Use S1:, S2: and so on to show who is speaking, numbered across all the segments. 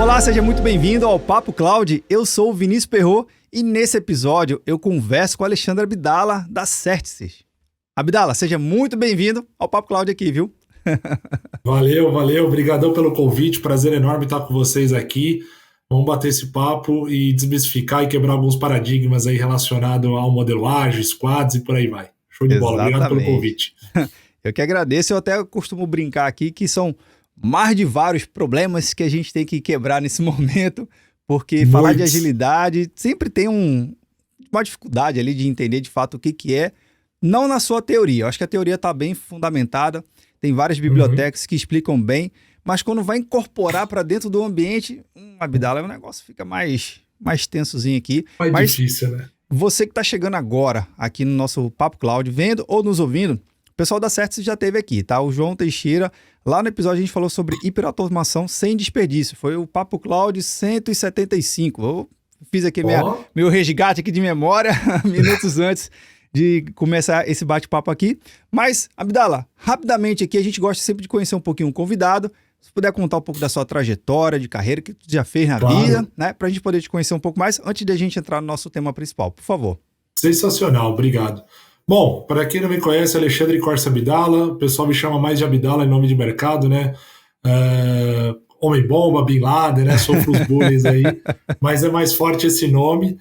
S1: Olá, seja muito bem-vindo ao Papo Cloud. Eu sou o Vinícius Perrot e nesse episódio eu converso com o Alexandre Abdala da Certsys. Abdala, seja muito bem-vindo ao Papo Cloud aqui, viu?
S2: Valeu. Obrigadão pelo convite. Prazer enorme estar com vocês aqui. Vamos bater esse papo e desmistificar e quebrar alguns paradigmas aí relacionados ao modelo ágil, squads e por aí vai. Show de bola. Obrigado pelo convite.
S1: Eu que agradeço. Eu até costumo brincar aqui que são mais de vários problemas que a gente tem que quebrar nesse momento, porque falar de agilidade sempre tem uma dificuldade ali de entender de fato o que é, não na sua teoria. Eu acho que a teoria está bem fundamentada, tem várias bibliotecas que explicam bem, mas quando vai incorporar para dentro do ambiente, Abdala, o negócio fica mais tensozinho aqui.
S2: Mais difícil, né?
S1: Você que está chegando agora aqui no nosso Papo Cloud, vendo ou nos ouvindo, o pessoal da Certsys já esteve aqui, tá? O João Teixeira, lá no episódio a gente falou sobre hiperautomação sem desperdício. Foi o Papo Cloud 175. Eu fiz aqui meu resgate aqui de memória, minutos antes de começar esse bate-papo aqui. Mas, Abdala, rapidamente aqui, a gente gosta sempre de conhecer um pouquinho o convidado. Se puder contar um pouco da sua trajetória de carreira, que tu já fez na vida, né? Pra gente poder te conhecer um pouco mais, antes de a gente entrar no nosso tema principal, por favor.
S2: Sensacional, obrigado. Bom, para quem não me conhece, Alexandre Corsa Abdala, o pessoal me chama mais de Abdala em nome de mercado, né? Homem-bomba, Bin Laden, né? Sofro os bullies aí, mas é mais forte esse nome.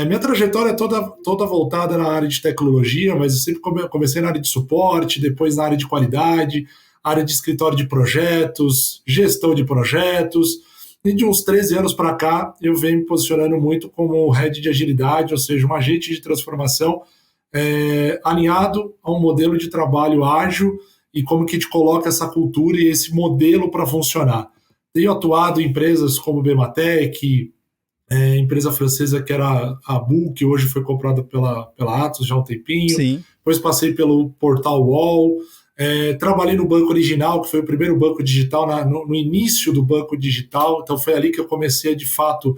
S2: Minha trajetória é toda voltada na área de tecnologia, mas eu sempre comecei na área de suporte, depois na área de qualidade, área de escritório de projetos, gestão de projetos, e de uns 13 anos para cá eu venho me posicionando muito como head de agilidade, ou seja, um agente de transformação alinhado a um modelo de trabalho ágil e como que a gente coloca essa cultura e esse modelo para funcionar. Tenho atuado em empresas como Bematec, empresa francesa que era a Bull, que hoje foi comprada pela Atos já há um tempinho.
S1: Sim.
S2: Depois passei pelo Portal UOL, trabalhei no Banco Original, que foi o primeiro banco digital, no início do banco digital, então foi ali que eu comecei de fato,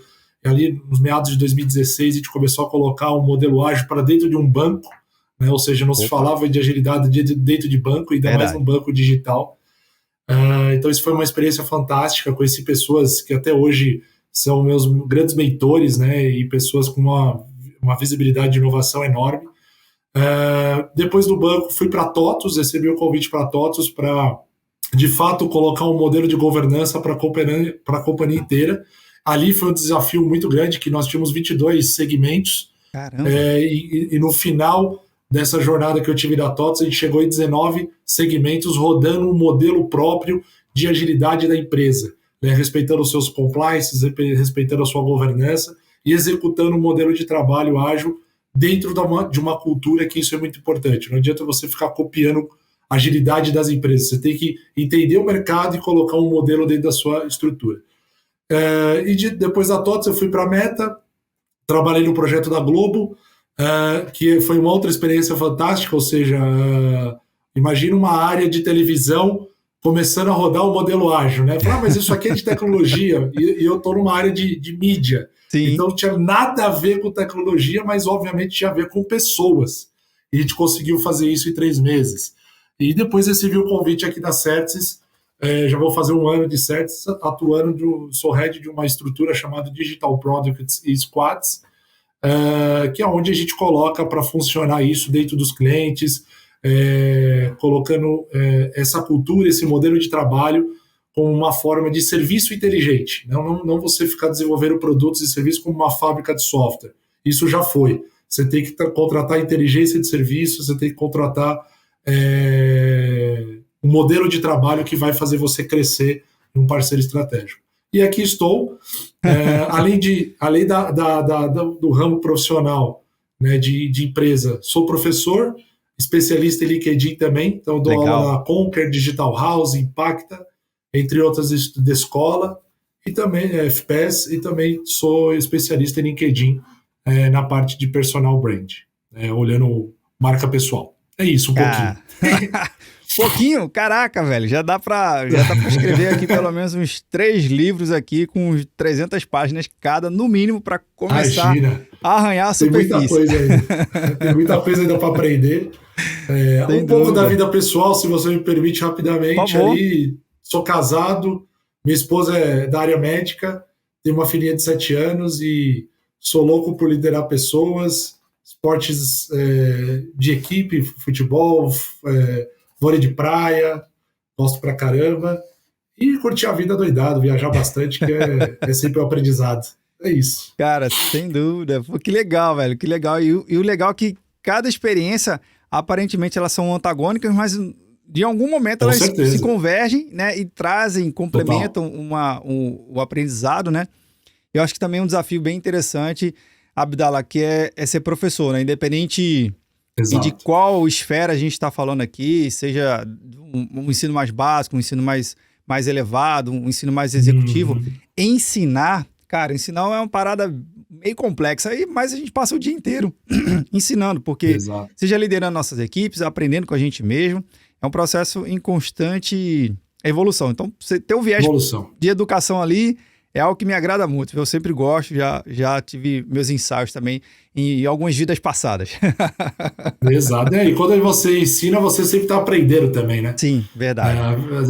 S2: ali nos meados de 2016, a gente começou a colocar um modelo ágil para dentro de um banco, né? Ou seja, não se falava de agilidade dentro de banco, ainda mais num banco digital. Então isso foi uma experiência fantástica, conheci pessoas que até hoje são meus grandes mentores, né? E pessoas com uma visibilidade de inovação enorme. Depois do banco fui para a TOTVS, recebi o convite para a TOTVS para de fato colocar um modelo de governança para a companhia inteira. Ali foi um desafio muito grande, que nós tínhamos 22 segmentos.
S1: Caramba.
S2: E no final dessa jornada que eu tive da TOTVS, a gente chegou em 19 segmentos rodando um modelo próprio de agilidade da empresa, né? Respeitando os seus compliances, respeitando a sua governança e executando um modelo de trabalho ágil dentro de uma cultura, que isso é muito importante. Não adianta você ficar copiando a agilidade das empresas, você tem que entender o mercado e colocar um modelo dentro da sua estrutura. Depois da TOTVS eu fui para a Meta, trabalhei no projeto da Globo, que foi uma outra experiência fantástica, ou seja, imagina uma área de televisão começando a rodar o modelo ágil, né? Mas isso aqui é de tecnologia, e eu estou numa área de mídia.
S1: Sim.
S2: Então não tinha nada a ver com tecnologia, mas obviamente tinha a ver com pessoas. E a gente conseguiu fazer isso em 3 meses. E depois recebi o convite aqui da Certsys, já vou fazer um ano de Certsys, atuando, sou head de uma estrutura chamada Digital Products e Squads, que é onde a gente coloca para funcionar isso dentro dos clientes, colocando essa cultura, esse modelo de trabalho como uma forma de serviço inteligente. Não você ficar desenvolvendo produtos e serviços como uma fábrica de software. Isso já foi. Você tem que contratar inteligência de serviço, você tem que contratar um modelo de trabalho que vai fazer você crescer em um parceiro estratégico. E aqui estou, além do ramo profissional, né, de empresa, sou professor, especialista em LinkedIn também, então dou aula na Conquer, Digital House, Impacta, entre outras de escola, e também FPS, e também sou especialista em LinkedIn na parte de personal brand, olhando marca pessoal. É isso, pouquinho.
S1: Pouquinho? Caraca, velho, já dá pra escrever aqui pelo menos uns 3 livros aqui com 300 páginas cada, no mínimo, para começar a arranhar a superfície.
S2: Tem muita coisa ainda para aprender. Pouco da vida pessoal, se você me permite rapidamente. Ali, sou casado, Minha esposa é da área médica, tem uma filhinha de 7 anos e sou louco por liderar pessoas, esportes de equipe, futebol, vôlei de praia, gosto pra caramba. E curtir a vida doidado, viajar bastante, que é sempre um aprendizado. É isso.
S1: Cara, sem dúvida. Pô, que legal, velho, que legal. E o legal é que cada experiência, aparentemente, elas são antagônicas, mas de algum momento
S2: Com
S1: elas se
S2: certeza.
S1: convergem, né? E trazem,
S2: Total.
S1: complementam o aprendizado, né? Eu acho que também é um desafio bem interessante, Abdala, que é ser professor, né? Independente de
S2: Exato.
S1: qual esfera a gente está falando aqui, seja um ensino mais básico, um ensino mais elevado, um ensino mais executivo,
S2: Uhum.
S1: ensinar, cara, ensinar é uma parada meio complexa, mas a gente passa o dia inteiro ensinando, porque
S2: Exato.
S1: seja liderando nossas equipes, aprendendo com a gente mesmo, é um processo em constante evolução. Então, você ter o viés
S2: Evolução.
S1: de educação ali é algo que me agrada muito. Eu sempre gosto, já tive meus ensaios também em algumas vidas passadas.
S2: Exato. E quando você ensina, você sempre está aprendendo também, né?
S1: Sim, verdade.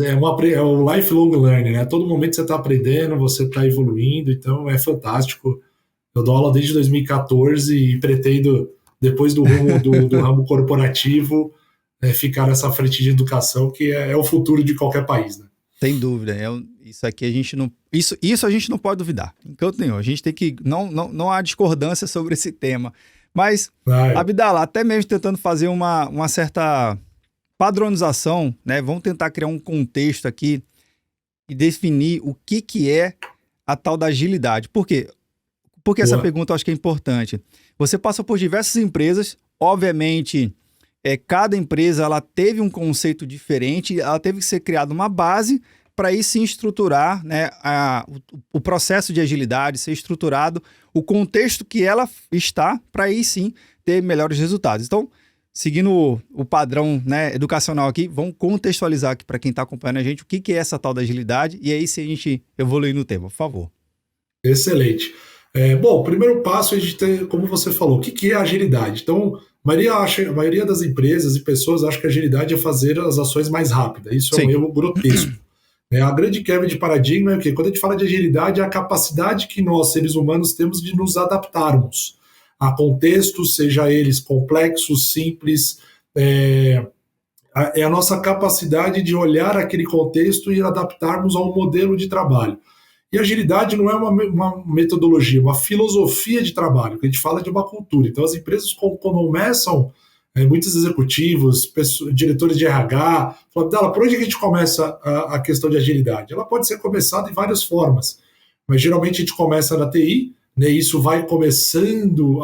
S2: É o lifelong learning, né? A todo momento você está aprendendo, você está evoluindo, então é fantástico. Eu dou aula desde 2014 e pretendo, depois do ramo corporativo, ficar nessa frente de educação, que é o futuro de qualquer país, né?
S1: Sem dúvida. Isso aqui a gente não. Isso a gente não pode duvidar. Em canto nenhum. A gente tem que. Não há discordância sobre esse tema. Mas,
S2: Ah,
S1: Abdala, até mesmo tentando fazer uma certa padronização, né? Vamos tentar criar um contexto aqui e definir o que é a tal da agilidade. Por quê? Porque essa
S2: boa.
S1: pergunta eu acho que é importante. Você passou por diversas empresas, obviamente, cada empresa ela teve um conceito diferente, ela teve que ser criada uma base para aí se estruturar, né, o processo de agilidade, ser estruturado, o contexto que ela está, para aí sim ter melhores resultados. Então, seguindo o padrão, né, educacional aqui, vamos contextualizar aqui para quem está acompanhando a gente o que é essa tal da agilidade e aí se a gente evoluir no tema, por favor.
S2: Excelente. Bom, o primeiro passo é a gente ter, como você falou, o que é agilidade? Então, a maioria das empresas e pessoas acha que agilidade é fazer as ações mais rápidas. Isso é um
S1: Sim,
S2: erro grotesco. A grande quebra de paradigma é o quê? Quando a gente fala de agilidade, é a capacidade que nós, seres humanos, temos de nos adaptarmos a contextos, seja eles complexos, simples. É a nossa capacidade de olhar aquele contexto e adaptarmos a um modelo de trabalho. E agilidade não é uma metodologia, uma filosofia de trabalho, que a gente fala de uma cultura. Então, as empresas, quando começam, muitos executivos, diretores de RH, falam, por onde a gente começa a questão de agilidade? Ela pode ser começada de várias formas, mas geralmente a gente começa na TI, né, isso vai começando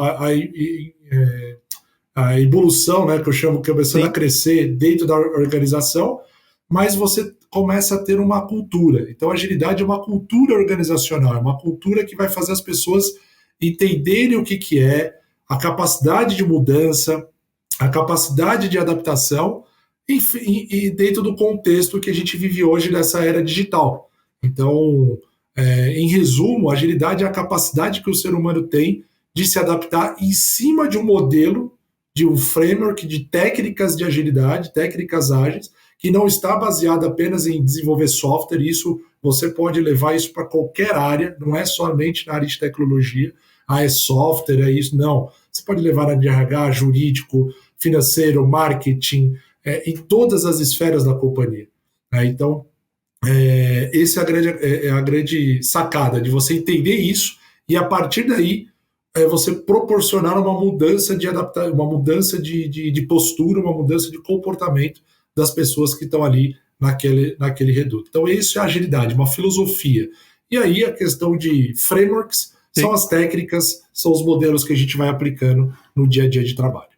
S2: a evolução, né, que eu chamo, começando a
S1: sim,
S2: crescer dentro da organização, mas você começa a ter uma cultura. Então, a agilidade é uma cultura organizacional, é uma cultura que vai fazer as pessoas entenderem o que é, a capacidade de mudança, a capacidade de adaptação, e dentro do contexto que a gente vive hoje nessa era digital. Então, em resumo, a agilidade é a capacidade que o ser humano tem de se adaptar em cima de um modelo, de um framework de técnicas de agilidade, técnicas ágeis, que não está baseada apenas em desenvolver software. Isso você pode levar isso para qualquer área, não é somente na área de tecnologia. É software, é isso. Não. Você pode levar na área de RH, jurídico, financeiro, marketing, em todas as esferas da companhia. Então, essa é a grande sacada, de você entender isso e, a partir daí, você proporcionar uma mudança de adaptação, uma mudança de postura, uma mudança de comportamento das pessoas que estão ali naquele reduto. Então, isso é agilidade, uma filosofia. E aí a questão de frameworks são
S1: sim.
S2: as técnicas, são os modelos que a gente vai aplicando no dia a dia de trabalho.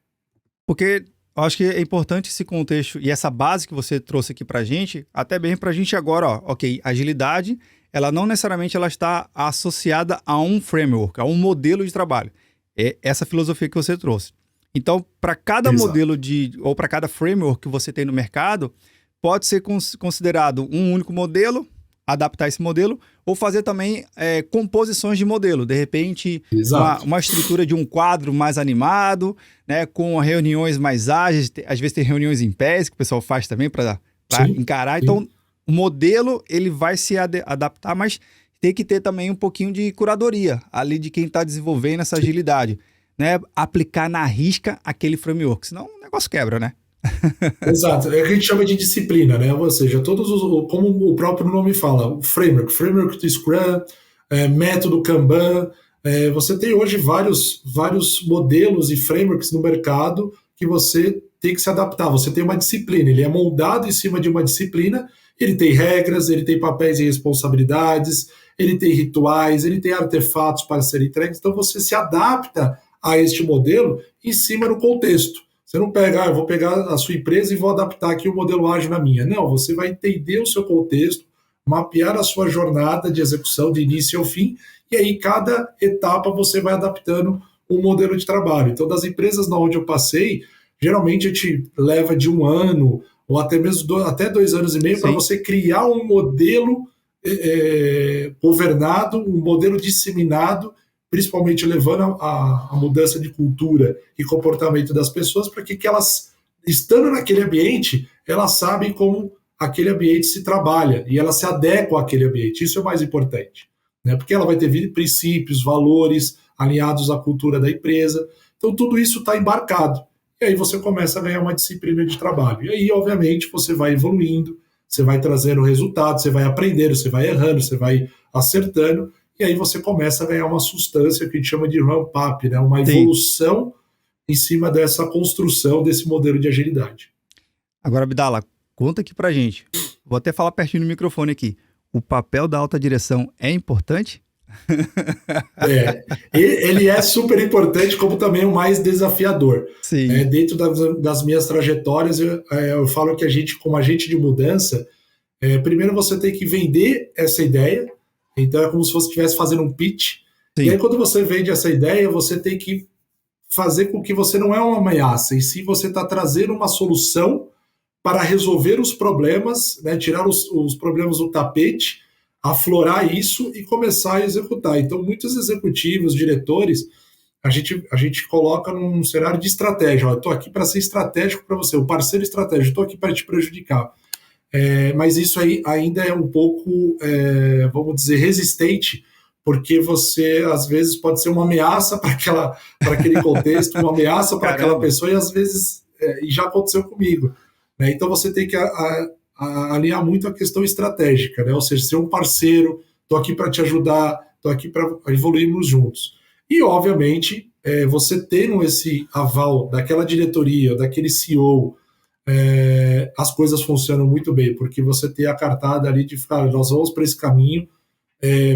S1: Porque eu acho que é importante esse contexto e essa base que você trouxe aqui pra gente, até bem pra gente agora, ó, ok, agilidade, ela não necessariamente ela está associada a um framework, a um modelo de trabalho. É essa filosofia que você trouxe. Então, para cada
S2: Exato.
S1: modelo ou para cada framework que você tem no mercado, pode ser considerado um único modelo, adaptar esse modelo, ou fazer também composições de modelo. De repente,
S2: Exato.
S1: uma estrutura de um quadro mais animado, né, com reuniões mais ágeis. Às vezes tem reuniões em pés, que o pessoal faz também para
S2: Sim,
S1: encarar. Então,
S2: sim.
S1: o modelo ele vai se adaptar, mas tem que ter também um pouquinho de curadoria ali de quem está desenvolvendo essa agilidade, né? Aplicar na risca aquele framework, senão o negócio quebra, né?
S2: Exato, é o que a gente chama de disciplina, né? Ou seja, como o próprio nome fala, o framework do Scrum, método Kanban, você tem hoje vários modelos e frameworks no mercado que você tem que se adaptar. Você tem uma disciplina, ele é moldado em cima de uma disciplina, ele tem regras, ele tem papéis e responsabilidades, ele tem rituais, ele tem artefatos para serem entregues, então você se adapta a este modelo em cima do contexto. Você não pega, eu vou pegar a sua empresa e vou adaptar aqui o modelo ágil na minha. Não, você vai entender o seu contexto, mapear a sua jornada de execução de início ao fim, e aí cada etapa você vai adaptando um modelo de trabalho. Então, das empresas onde eu passei, geralmente a gente leva de 1 ano, ou até mesmo até 2 anos e meio, para você criar um modelo governado, um modelo disseminado, principalmente levando a mudança de cultura e comportamento das pessoas, para que elas, estando naquele ambiente, elas sabem como aquele ambiente se trabalha e elas se adequam àquele ambiente. Isso é o mais importante, né? Porque ela vai ter princípios, valores alinhados à cultura da empresa. Então, tudo isso está embarcado. E aí você começa a ganhar uma disciplina de trabalho. E aí, obviamente, você vai evoluindo, você vai trazendo resultados, você vai aprendendo, você vai errando, você vai acertando, e aí você começa a ganhar uma substância que a gente chama de ramp-up, né? Uma evolução em cima dessa construção desse modelo de agilidade.
S1: Agora, Abdala, conta aqui pra gente. Vou até falar pertinho do microfone aqui. O papel da alta direção é importante?
S2: Ele é super importante, como também o mais desafiador. Dentro das minhas trajetórias, eu falo que a gente, como agente de mudança, primeiro você tem que vender essa ideia. Então é como se você estivesse fazendo um pitch. Sim. E aí quando você vende essa ideia, você tem que fazer com que você não é uma ameaça, e sim você está trazendo uma solução para resolver os problemas, né, tirar os problemas do tapete, aflorar isso e começar a executar. Então muitos executivos, diretores, a gente coloca num cenário de estratégia. Eu estou aqui para ser estratégico para você, o parceiro estratégico, estou aqui para te prejudicar. Mas isso aí ainda é um pouco, vamos dizer, resistente, porque você, às vezes, pode ser uma ameaça para aquele contexto, uma ameaça para aquela pessoa, e às vezes, e já aconteceu comigo, né? Então você tem que alinhar muito a questão estratégica, né? Ou seja, ser um parceiro, estou aqui para te ajudar, estou aqui para evoluirmos juntos. E, obviamente, você tendo esse aval daquela diretoria, daquele CEO, as coisas funcionam muito bem, porque você tem a cartada ali de ficar, nós vamos para esse caminho,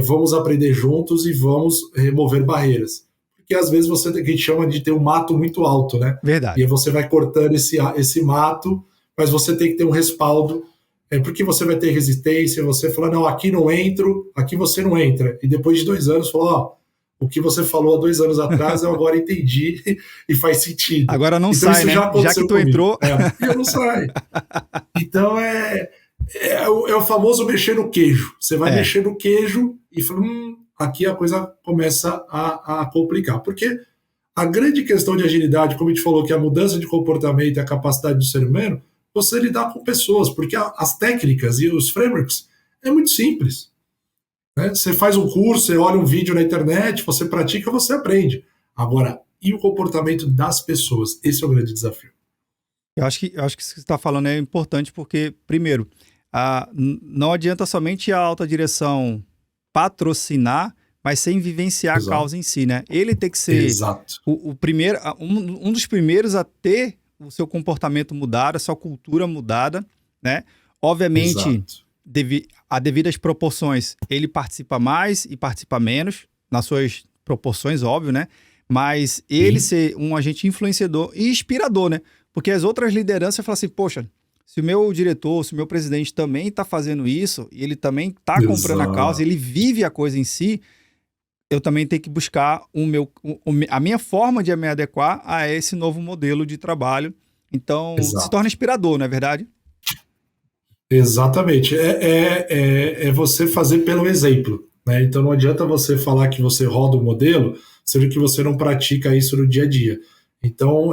S2: vamos aprender juntos e vamos remover barreiras. Porque às vezes você tem, que a gente chama de ter um mato muito alto, né?
S1: Verdade.
S2: E aí você vai cortando esse mato, mas você tem que ter um respaldo, porque você vai ter resistência, você fala, não, aqui não entro, aqui você não entra. E depois de 2 anos, fala, o que você falou há 2 anos atrás, eu agora entendi e faz sentido.
S1: Agora não então, sai, né? Já que tu comigo. Entrou...
S2: eu não sai. Então, é o famoso mexer no queijo. Você vai mexer no queijo e fala, aqui a coisa começa a complicar. Porque a grande questão de agilidade, como a gente falou, que é a mudança de comportamento e a capacidade do ser humano, você lidar com pessoas, porque as técnicas e os frameworks é muito simples. Você faz um curso, você olha um vídeo na internet, você pratica, você aprende. Agora, e o comportamento das pessoas? Esse é o grande desafio.
S1: Eu acho que isso que você está falando é importante porque, primeiro, não adianta somente a alta direção patrocinar, mas sem vivenciar a causa em si, né? Ele tem que ser o primeiro, um dos primeiros a ter o seu comportamento mudado, a sua cultura mudada, né? Obviamente, a devidas proporções, ele participa mais e participa menos, nas suas proporções, óbvio, né? Mas ele ser um agente influenciador e inspirador, né? Porque as outras lideranças falam assim, poxa, se o meu diretor, se o meu presidente também está fazendo isso, e ele também está comprando a causa, ele vive a coisa em si, eu também tenho que buscar a minha forma de me adequar a esse novo modelo de trabalho. Então, se torna inspirador, não é verdade?
S2: Exatamente. É você fazer pelo exemplo, né? Então não adianta você falar que você roda o modelo, sendo que você não pratica isso no dia a dia. Então,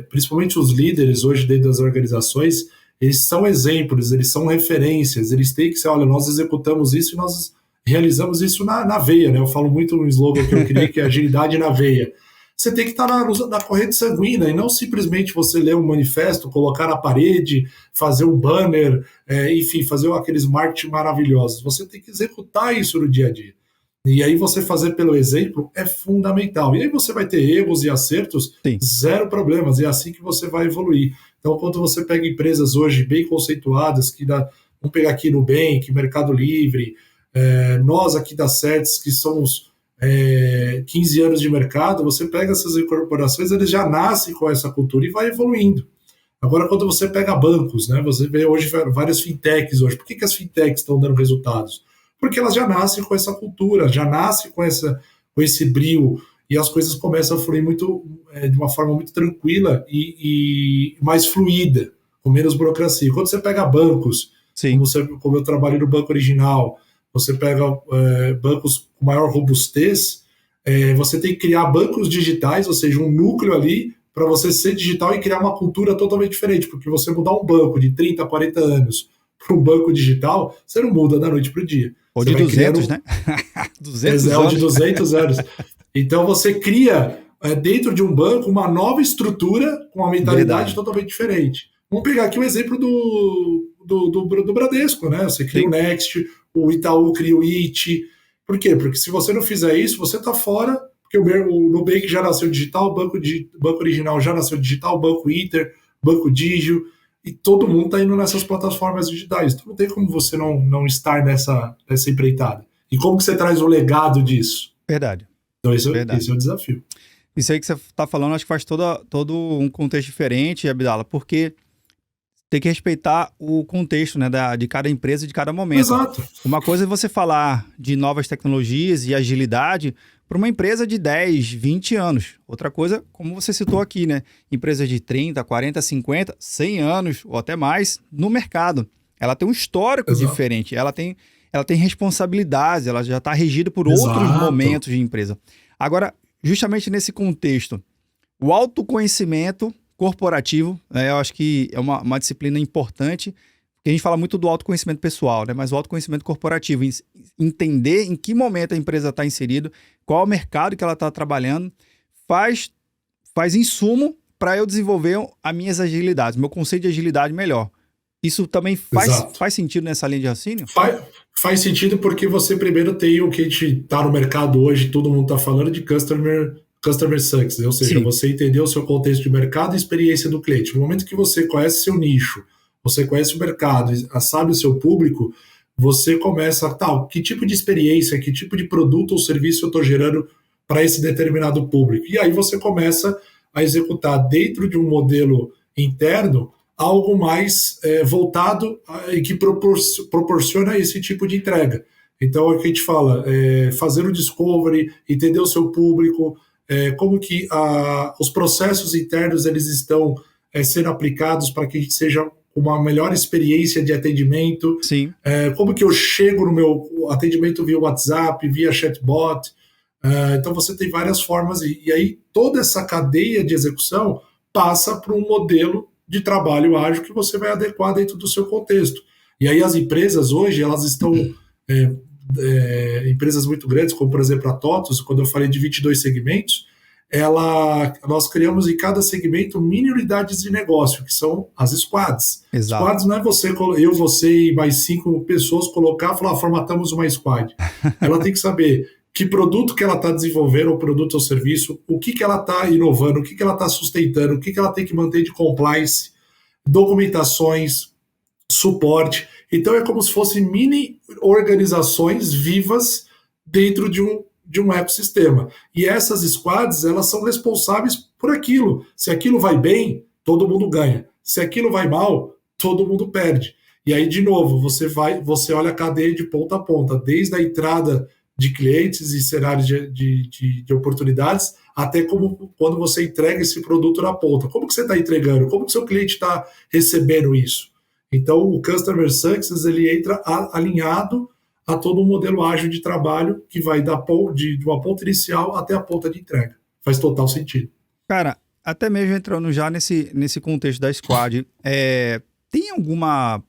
S2: principalmente os líderes hoje dentro das organizações, eles são exemplos, eles são referências, eles têm que ser, olha, nós executamos isso e nós realizamos isso na veia, né? Eu falo muito no slogan que eu criei, que é agilidade na veia. Você tem que estar na corrente sanguínea e não simplesmente você ler um manifesto, colocar na parede, fazer um banner, enfim, fazer aqueles marketing maravilhosos. Você tem que executar isso no dia a dia. E aí você fazer pelo exemplo é fundamental. E aí você vai ter erros e acertos,
S1: Sim.
S2: zero problemas. E é assim que você vai evoluir. Então, quando você pega empresas hoje bem conceituadas, vamos pegar aqui Nubank, Mercado Livre, nós aqui da Certs, que somos 15 anos de mercado, você pega essas incorporações, eles já nascem com essa cultura e vai evoluindo. Agora, quando você pega bancos, né, você vê hoje várias fintechs hoje. Por que as fintechs estão dando resultados? Porque elas já nascem com essa cultura, já nascem com esse brio, e as coisas começam a fluir de uma forma muito tranquila e mais fluida, com menos burocracia. Quando você pega bancos, como eu trabalho no Banco Original, você pega bancos com maior robustez, você tem que criar bancos digitais, ou seja, um núcleo ali para você ser digital e criar uma cultura totalmente diferente, porque você mudar um banco de 30, 40 anos para um banco digital, você não muda da noite para o dia.
S1: Ou
S2: você
S1: de 200, né? 200 anos.
S2: Ou de 200 anos. Então você cria dentro de um banco uma nova estrutura com uma mentalidade totalmente diferente. Vamos pegar aqui o exemplo do Bradesco, né? Você cria o Next, o Itaú cria o IT. Por quê? Porque se você não fizer isso, você está fora, porque o Nubank já nasceu digital, o Banco Original já nasceu digital, o Banco Inter, Banco Digio, e todo mundo está indo nessas plataformas digitais. Então não tem como você não estar nessa empreitada. E como que você traz o legado disso?
S1: Verdade.
S2: Então esse é o desafio.
S1: Isso aí que você está falando, acho que faz todo um contexto diferente, Abdala, porque tem que respeitar o contexto, né, de cada empresa e de cada momento.
S2: Exato.
S1: Uma coisa é você falar de novas tecnologias e agilidade para uma empresa de 10, 20 anos. Outra coisa, como você citou aqui, né, empresas de 30, 40, 50, 100 anos ou até mais no mercado. Ela tem um histórico diferente, ela tem responsabilidades, ela já está regida por outros momentos de empresa. Agora, justamente nesse contexto, o autoconhecimento corporativo, eu acho que é uma disciplina importante, porque a gente fala muito do autoconhecimento pessoal, né? Mas o autoconhecimento corporativo, entender em que momento a empresa está inserida, qual é o mercado que ela está trabalhando, faz insumo para eu desenvolver as minhas agilidades, meu conceito de agilidade melhor. Isso também faz sentido nessa linha de raciocínio?
S2: Faz sentido porque você primeiro tem o que a gente está no mercado hoje, todo mundo está falando de Customer Success, ou seja, você entender o seu contexto de mercado e experiência do cliente. No momento que você conhece seu nicho, você conhece o mercado, sabe o seu público, você começa, que tipo de experiência, que tipo de produto ou serviço eu estou gerando para esse determinado público. E aí você começa a executar dentro de um modelo interno algo mais voltado e que proporciona esse tipo de entrega. Então, é o que a gente fala, fazer o discovery, entender o seu público, como que os processos internos eles estão sendo aplicados para que a gente seja uma melhor experiência de atendimento.
S1: Sim.
S2: Como que eu chego no meu atendimento via WhatsApp, via chatbot. Então você tem várias formas e aí toda essa cadeia de execução passa para um modelo de trabalho ágil que você vai adequar dentro do seu contexto. E aí as empresas hoje, elas estão... empresas muito grandes, como por exemplo a TOTUS, quando eu falei de 22 segmentos, nós criamos em cada segmento mini unidades de negócio, que são as squads.
S1: Exato.
S2: Squads não é você e mais 5 pessoas colocar e falar, formatamos uma squad. Ela tem que saber que produto que ela está desenvolvendo, ou produto ou serviço, o que ela está inovando, o que ela está sustentando, o que ela tem que manter de compliance, documentações, suporte. Então é como se fossem mini organizações vivas dentro de um ecossistema. E essas squads, elas são responsáveis por aquilo. Se aquilo vai bem, todo mundo ganha. Se aquilo vai mal, todo mundo perde. E aí, de novo, você olha a cadeia de ponta a ponta, desde a entrada de clientes e cenários de oportunidades, até quando você entrega esse produto na ponta. Como que você está entregando? Como que o seu cliente está recebendo isso? Então, o Customer Success, ele entra alinhado a todo um modelo ágil de trabalho que vai de uma ponta inicial até a ponta de entrega. Faz total sentido.
S1: Cara, até mesmo entrando já nesse contexto da squad, tem alguma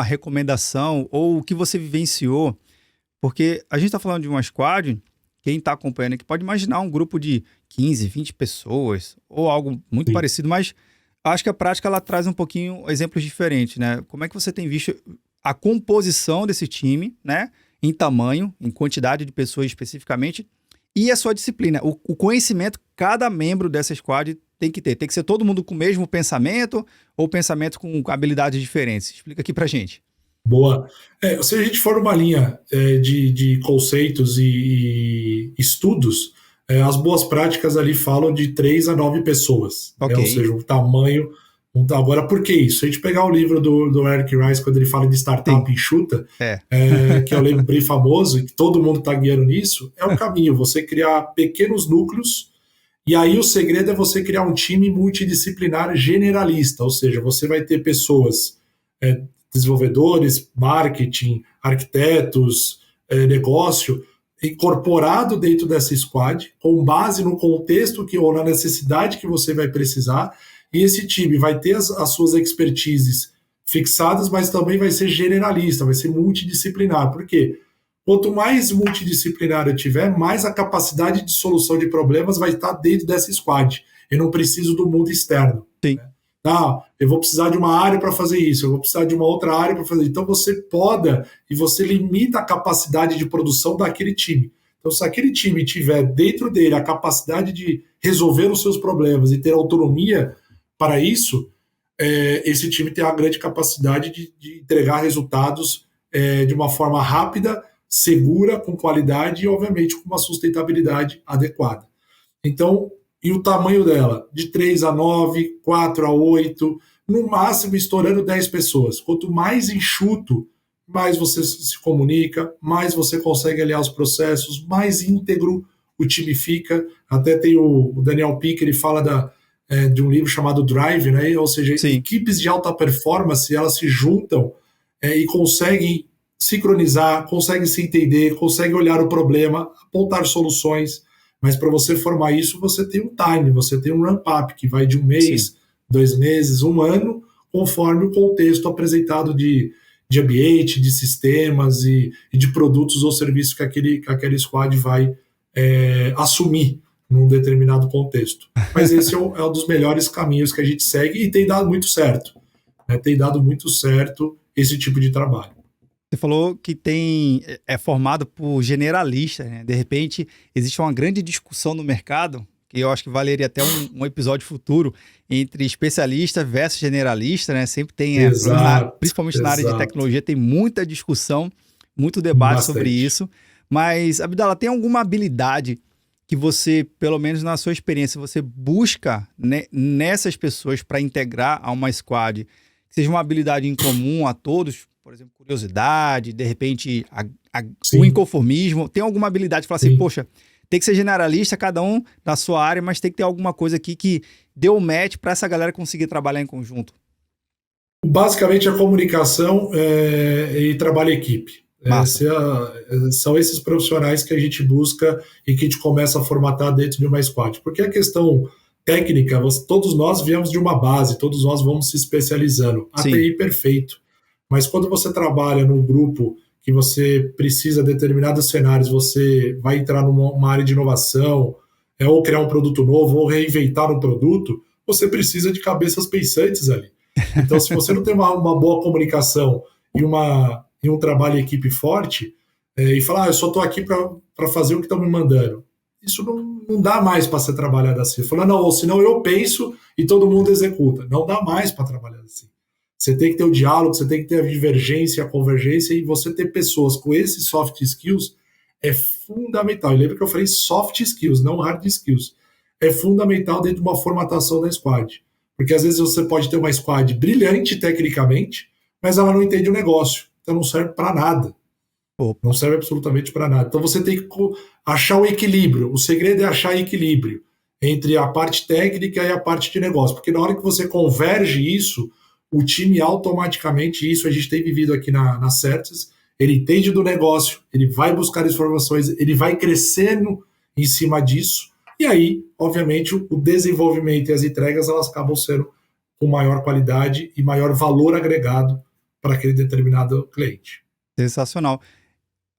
S1: recomendação ou o que você vivenciou? Porque a gente está falando de uma squad, quem está acompanhando aqui pode imaginar um grupo de 15, 20 pessoas ou algo muito
S2: Sim.
S1: parecido, mas acho que a prática ela traz um pouquinho exemplos diferentes, né? Como é que você tem visto a composição desse time, né? Em tamanho, em quantidade de pessoas especificamente, e a sua disciplina, o conhecimento que cada membro dessa squad tem que ter. Tem que ser todo mundo com o mesmo pensamento ou pensamento com habilidades diferentes? Explica aqui pra gente.
S2: Boa. Se a gente for numa linha de conceitos e estudos, as boas práticas ali falam de 3 a 9 pessoas.
S1: Ok.
S2: Ou seja, o tamanho. Agora, por que isso? Se a gente pegar o livro do Eric Rice, quando ele fala de startup enxuta, que é o livro bem famoso, e que todo mundo está guiando nisso, é o caminho. Você criar pequenos núcleos, e aí o segredo é você criar um time multidisciplinar generalista, ou seja, você vai ter pessoas desenvolvedores, marketing, arquitetos, negócio, incorporado dentro dessa squad, com base no contexto ou na necessidade que você vai precisar, e esse time vai ter as suas expertises fixadas, mas também vai ser generalista, vai ser multidisciplinar. Por quê? Quanto mais multidisciplinar eu tiver, mais a capacidade de solução de problemas vai estar dentro dessa squad. Eu não preciso do mundo externo.
S1: Sim.
S2: Eu vou precisar de uma área para fazer isso, eu vou precisar de uma outra área para fazer isso. Então você poda e você limita a capacidade de produção daquele time. Então, se aquele time tiver dentro dele a capacidade de resolver os seus problemas e ter autonomia para isso, esse time tem a grande capacidade de entregar resultados de uma forma rápida, segura, com qualidade e, obviamente, com uma sustentabilidade adequada. Então, e o tamanho dela? De 3 a 9, 4 a 8, no máximo estourando 10 pessoas. Quanto mais enxuto, mais você se comunica, mais você consegue aliar os processos, mais íntegro o time fica. Até tem o Daniel Pink, ele fala de um livro chamado Drive, né? Ou seja,
S1: Sim.
S2: Equipes de alta performance, elas se juntam e conseguem sincronizar, conseguem se entender, conseguem olhar o problema, apontar soluções. Mas para você formar isso, você tem um time, você tem um ramp-up, que vai de 1 mês,
S1: Sim.
S2: 2 meses, 1 ano, conforme o contexto apresentado de ambiente, de sistemas e de produtos ou serviços que aquele squad vai assumir num determinado contexto. Mas esse é um dos melhores caminhos que a gente segue e tem dado muito certo. Tem dado muito certo esse tipo de trabalho.
S1: Você falou que é formado por generalistas, né? De repente, existe uma grande discussão no mercado, que eu acho que valeria até um episódio futuro, entre especialista versus generalista, né? Sempre tem, principalmente na área de tecnologia, tem muita discussão, muito debate sobre isso. Mas, Abdala, tem alguma habilidade que você, pelo menos na sua experiência, você busca, né, nessas pessoas para integrar a uma squad, que seja uma habilidade em comum a todos? Por exemplo, curiosidade, de repente o inconformismo. Tem alguma habilidade de falar assim, poxa, tem que ser generalista, cada um na sua área, mas tem que ter alguma coisa aqui que deu match para essa galera conseguir trabalhar em conjunto?
S2: Basicamente, a comunicação e trabalho em equipe. São esses profissionais que a gente busca e que a gente começa a formatar dentro de uma squad. Porque a questão técnica, todos nós viemos de uma base, todos nós vamos se especializando. API perfeito. Mas quando você trabalha num grupo que você precisa de determinados cenários, você vai entrar numa área de inovação, ou criar um produto novo, ou reinventar um produto, você precisa de cabeças pensantes ali. Então, se você não tem uma boa comunicação e um trabalho em equipe forte, e falar, eu só estou aqui para fazer o que estão me mandando, isso não dá mais para ser trabalhado assim. Falando, não, ou senão eu penso e todo mundo executa. Não dá mais para trabalhar assim. Você tem que ter o diálogo, você tem que ter a divergência, a convergência, e você ter pessoas com esses soft skills é fundamental. E lembra que eu falei soft skills, não hard skills. É fundamental dentro de uma formatação da squad. Porque às vezes você pode ter uma squad brilhante tecnicamente, mas ela não entende o negócio. Então não serve para nada. Não serve absolutamente para nada. Então você tem que achar o equilíbrio. O segredo é achar equilíbrio entre a parte técnica e a parte de negócio. Porque na hora que você converge isso, o time automaticamente, isso a gente tem vivido aqui na Certys, ele entende do negócio, ele vai buscar informações, ele vai crescendo em cima disso, e aí, obviamente, o desenvolvimento e as entregas, elas acabam sendo com maior qualidade e maior valor agregado para aquele determinado cliente.
S1: Sensacional.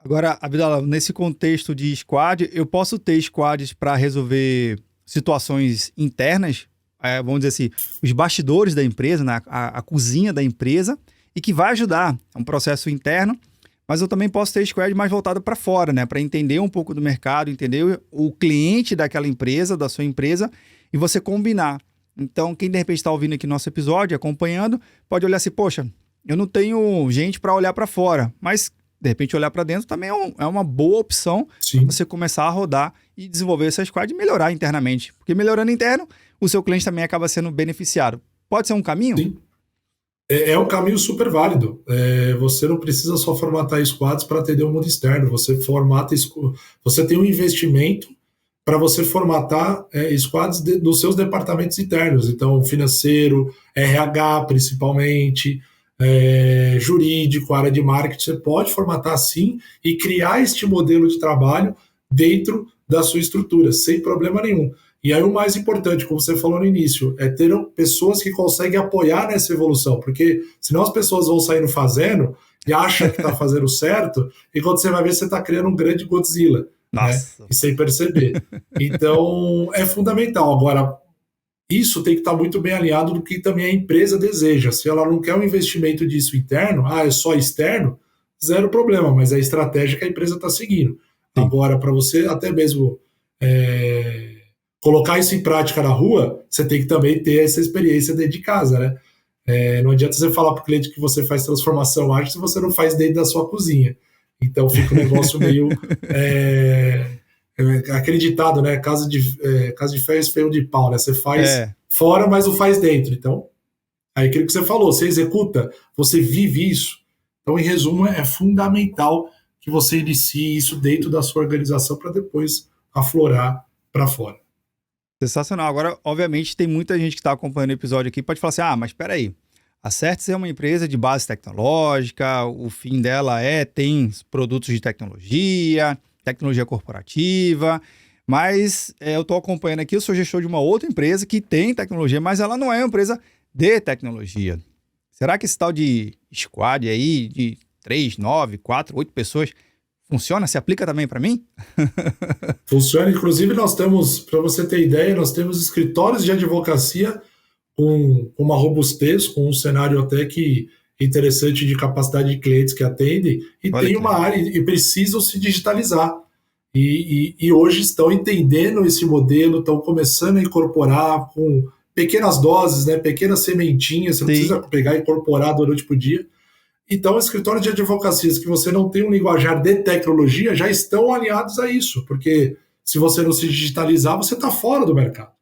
S1: Agora, Abdala, nesse contexto de squad, eu posso ter squads para resolver situações internas, vamos dizer assim, os bastidores da empresa, né? a cozinha da empresa, e que vai ajudar. É um processo interno, mas eu também posso ter squad mais voltado para fora, né? Para entender um pouco do mercado, entender o cliente daquela empresa, da sua empresa, e você combinar. Então, quem de repente está ouvindo aqui nosso episódio, acompanhando, pode olhar assim, poxa, eu não tenho gente para olhar para fora, mas de repente olhar para dentro também é uma boa opção para você começar a rodar e desenvolver essa squad e melhorar internamente. Porque melhorando interno, o seu cliente também acaba sendo beneficiado. Pode ser um caminho?
S2: Sim. É um caminho super válido. Você não precisa só formatar squads para atender o mundo externo. Você tem um investimento para você formatar squads dos seus departamentos internos. Então, financeiro, RH principalmente, jurídico, área de marketing. Você pode formatar assim e criar este modelo de trabalho dentro da sua estrutura, sem problema nenhum. E aí o mais importante, como você falou no início, é ter pessoas que conseguem apoiar nessa evolução, porque senão as pessoas vão saindo fazendo e acham que está fazendo certo, e quando você vai ver, você está criando um grande Godzilla, né? E sem perceber. Então, é fundamental. Agora, isso tem que estar muito bem alinhado do que também a empresa deseja. Se ela não quer um investimento disso interno, é só externo, zero problema, mas é a estratégia que a empresa está seguindo. Sim. Agora, para você até mesmo colocar isso em prática na rua, você tem que também ter essa experiência dentro de casa, né? Não adianta você falar para o cliente que você faz transformação ágil se você não faz dentro da sua cozinha. Então fica um negócio meio... aquele ditado, né? Casa de ferro, feio de pau, né? Você faz fora, mas não faz dentro. Então, aí aquilo que você falou, você executa, você vive isso. Então, em resumo, é fundamental que você inicie isso dentro da sua organização para depois aflorar para fora.
S1: Sensacional. Agora, obviamente, tem muita gente que está acompanhando o episódio aqui e pode falar assim, mas espera aí, a Certis é uma empresa de base tecnológica, o fim dela tem produtos de tecnologia corporativa, mas eu estou acompanhando aqui, eu sou gestor de uma outra empresa que tem tecnologia, mas ela não é uma empresa de tecnologia. Será que esse tal de squad aí, de 3, 9, 4, 8 pessoas, funciona? Se aplica também para mim?
S2: Funciona. Inclusive, nós temos, para você ter ideia, nós temos escritórios de advocacia com uma robustez, com um cenário até que interessante de capacidade de clientes que atendem, e tem uma área e precisam se digitalizar. E hoje estão entendendo esse modelo, estão começando a incorporar com pequenas doses, né, pequenas sementinhas, você não precisa pegar e incorporar durante o dia. Então, escritórios de advocacias que você não tem um linguajar de tecnologia já estão alinhados a isso, porque se você não se digitalizar, você está fora do mercado.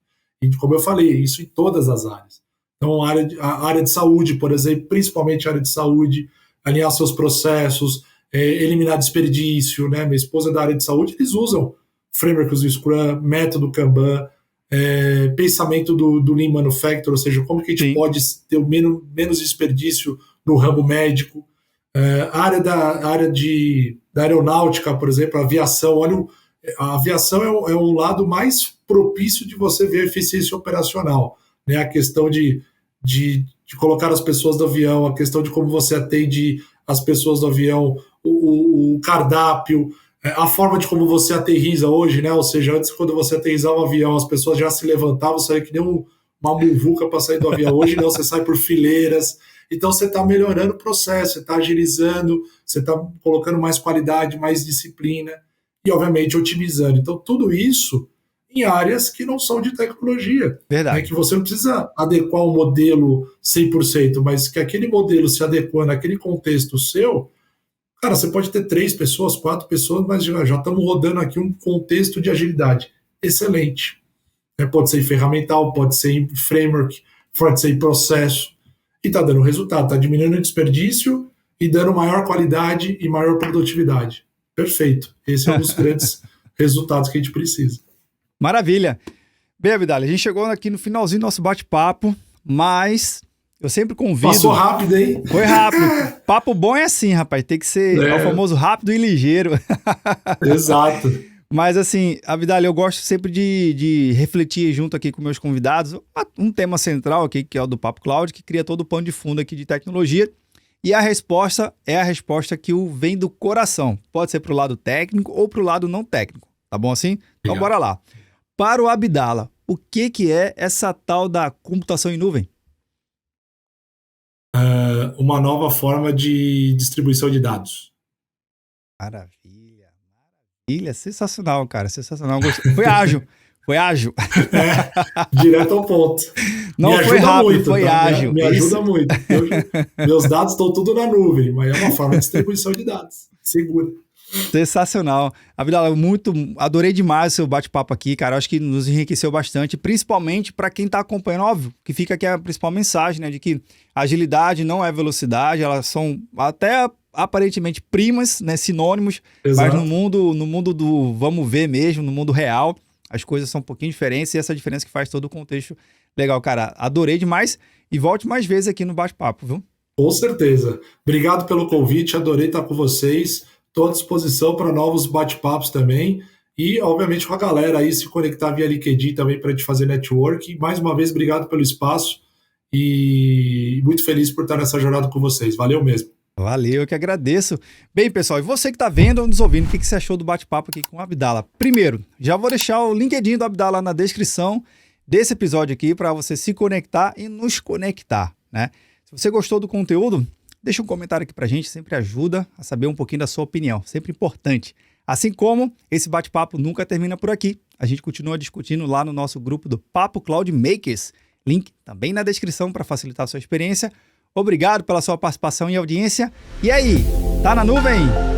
S2: E como eu falei, isso em todas as áreas. Então, a área de saúde, por exemplo, principalmente a área de saúde, alinhar seus processos, eliminar desperdício, né? Minha esposa é da área de saúde, eles usam frameworks do Scrum, método Kanban, pensamento do Lean Manufacturing, ou seja, como que a gente pode ter menos desperdício no ramo médico. A área da aeronáutica, por exemplo, a aviação. Olha, a aviação é o lado mais propício de você ver a eficiência operacional, né? A questão de colocar as pessoas do avião, a questão de como você atende as pessoas do avião, o cardápio, a forma de como você aterriza hoje, né? Ou seja, antes, quando você aterrizava um avião, as pessoas já se levantavam, saía que nem uma muvuca para sair do avião. Hoje não, você sai por fileiras. Então você está melhorando o processo, você está agilizando, você está colocando mais qualidade, mais disciplina e, obviamente, otimizando. Então, tudo isso em áreas que não são de tecnologia.
S1: Verdade.
S2: Né? Que você não precisa adequar um modelo 100%, mas que aquele modelo se adequando àquele contexto seu, cara, você pode ter 3 pessoas, 4 pessoas, mas já estamos rodando aqui um contexto de agilidade excelente. Pode ser em ferramental, pode ser em framework, pode ser em processo, e está dando resultado, está diminuindo o desperdício e dando maior qualidade e maior produtividade. Perfeito. Esse é um dos grandes resultados que a gente precisa.
S1: Maravilha. Bem, Abdala, a gente chegou aqui no finalzinho do nosso bate-papo, mas eu sempre convido...
S2: Passou rápido, hein?
S1: Foi rápido. Papo bom é assim, rapaz, tem que ser o famoso rápido e ligeiro.
S2: Exato.
S1: Mas assim, Abdala, eu gosto sempre de refletir junto aqui com meus convidados um tema central aqui, que é o do Papo Cloud, que cria todo o pano de fundo aqui de tecnologia. E a resposta é a resposta que vem do coração. Pode ser para o lado técnico ou para o lado não técnico. Tá bom assim? Então bora lá. Para o Abdala, o que é essa tal da computação em nuvem?
S2: Uma nova forma de distribuição de dados.
S1: Maravilha, maravilha. Sensacional, cara. Sensacional. Gostei. Foi ágil. Foi ágil.
S2: Direto ao ponto.
S1: Não foi rápido, muito, foi tá? ágil.
S2: Me ajuda muito. Meus dados estão tudo na nuvem, mas é uma forma de distribuição de dados. Segura.
S1: Sensacional. Abdala, adorei demais o seu bate-papo aqui, cara. Acho que nos enriqueceu bastante, principalmente para quem está acompanhando, óbvio, que fica aqui a principal mensagem, né, de que agilidade não é velocidade, elas são até aparentemente primas, né, sinônimos, Exato. Mas no mundo do vamos ver mesmo, no mundo real, as coisas são um pouquinho diferentes e essa diferença que faz todo o contexto legal, cara. Adorei demais e volte mais vezes aqui no bate-papo, viu?
S2: Com certeza. Obrigado pelo convite, adorei estar com vocês. Estou à disposição para novos bate-papos também e, obviamente, com a galera aí se conectar via LinkedIn também para a gente fazer network. Mais uma vez, obrigado pelo espaço e muito feliz por estar nessa jornada com vocês. Valeu mesmo.
S1: Valeu, eu que agradeço. Bem, pessoal, e você que está vendo ou nos ouvindo, o que você achou do bate-papo aqui com o Abdala? Primeiro, já vou deixar o LinkedIn do Abdala na descrição desse episódio aqui para você se conectar e nos conectar, né? Se você gostou do conteúdo, deixa um comentário aqui pra gente, sempre ajuda a saber um pouquinho da sua opinião, sempre importante. Assim como esse bate-papo nunca termina por aqui, a gente continua discutindo lá no nosso grupo do Papo Cloud Makers, link também na descrição para facilitar a sua experiência. Obrigado pela sua participação e audiência. E aí, tá na nuvem?